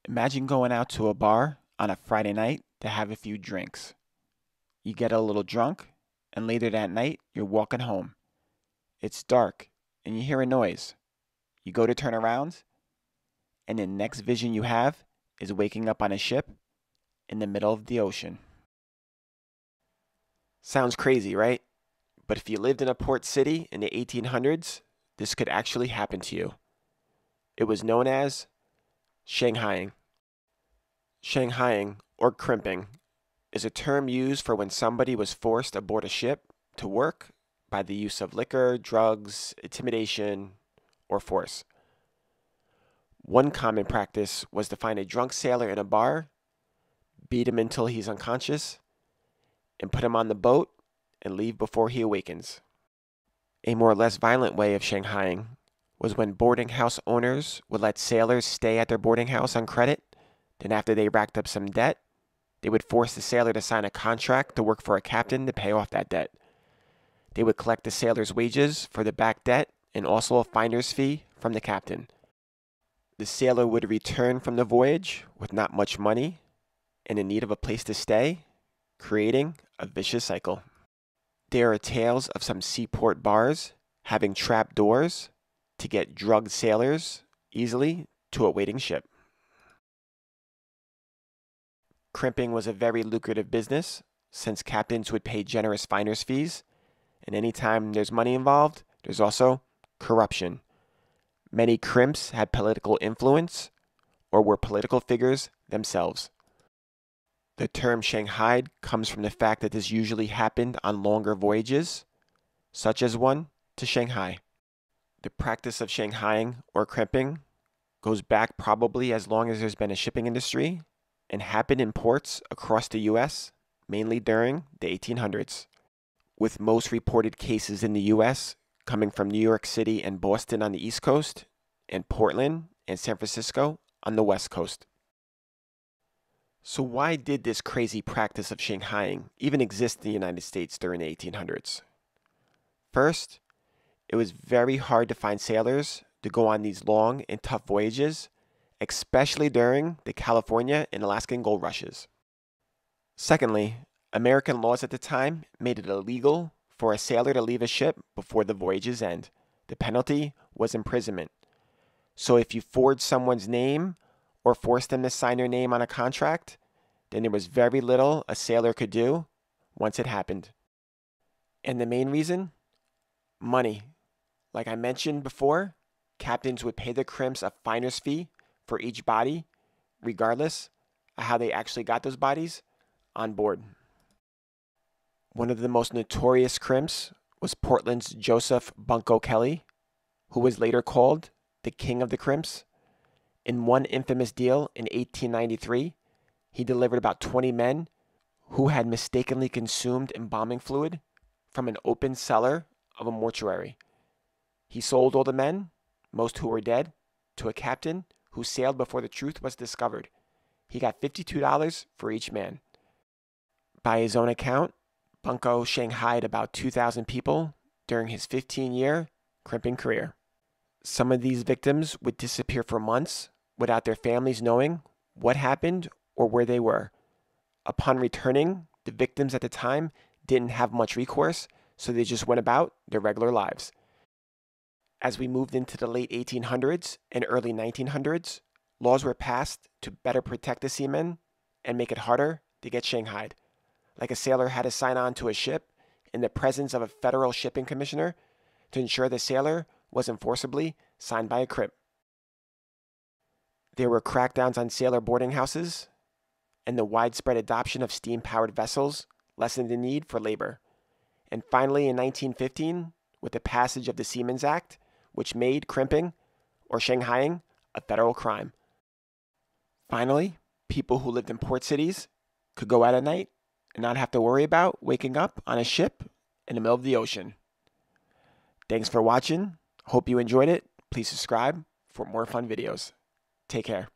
Imagine going out to a bar on a Friday night to have a few drinks. You get a little drunk, and later that night, you're walking home. It's dark, and you hear a noise. You go to turn around, and the next vision you have is waking up on a ship in the middle of the ocean. Sounds crazy, right? But if you lived in a port city in the 1800s, this could actually happen to you. It was known as Shanghaiing. Shanghaiing, or crimping, is a term used for when somebody was forced aboard a ship to work by the use of liquor, drugs, intimidation, or force. One common practice was to find a drunk sailor in a bar, beat him until he's unconscious, and put him on the boat and leave before he awakens. A more or less violent way of Shanghaiing was when boarding house owners would let sailors stay at their boarding house on credit. Then after they racked up some debt, they would force the sailor to sign a contract to work for a captain to pay off that debt. They would collect the sailor's wages for the back debt and also a finder's fee from the captain. The sailor would return from the voyage with not much money and in need of a place to stay, creating a vicious cycle. There are tales of some seaport bars having trap doors to get drugged sailors easily to a waiting ship. Crimping was a very lucrative business since captains would pay generous finder's fees, and anytime there's money involved, there's also corruption. Many crimps had political influence or were political figures themselves. The term Shanghaied comes from the fact that this usually happened on longer voyages, such as one to Shanghai. The practice of Shanghaiing or crimping goes back probably as long as there's been a shipping industry and happened in ports across the U.S., mainly during the 1800s, with most reported cases in the U.S. coming from New York City and Boston on the East Coast, and Portland and San Francisco on the West Coast. So why did this crazy practice of Shanghaiing even exist in the United States during the 1800s? First, it was very hard to find sailors to go on these long and tough voyages, especially during the California and Alaskan gold rushes. Secondly, American laws at the time made it illegal for a sailor to leave a ship before the voyage's end. The penalty was imprisonment. So if you forged someone's name or forced them to sign their name on a contract, then there was very little a sailor could do once it happened. And the main reason? Money. Like I mentioned before, captains would pay the crimps a finder's fee for each body, regardless of how they actually got those bodies on board. One of the most notorious crimps was Portland's Joseph Bunko Kelly, who was later called the King of the Crimps. In one infamous deal in 1893, he delivered about 20 men who had mistakenly consumed embalming fluid from an open cellar of a mortuary. He sold all the men, most who were dead, to a captain who sailed before the truth was discovered. He got $52 for each man. By his own account, Bunko shanghaied about 2,000 people during his 15-year crimping career. Some of these victims would disappear for months without their families knowing what happened or where they were. Upon returning, the victims at the time didn't have much recourse, so they just went about their regular lives. As we moved into the late 1800s and early 1900s, laws were passed to better protect the seamen and make it harder to get shanghaied. Like a sailor had to sign on to a ship in the presence of a federal shipping commissioner to ensure the sailor wasn't forcibly signed by a crimp. There were crackdowns on sailor boarding houses, and the widespread adoption of steam-powered vessels lessened the need for labor. And finally, in 1915, with the passage of the Seamen's Act, which made crimping or Shanghaiing a federal crime. Finally, people who lived in port cities could go out at night and not have to worry about waking up on a ship in the middle of the ocean. Thanks for watching. Hope you enjoyed it. Please subscribe for more fun videos. Take care.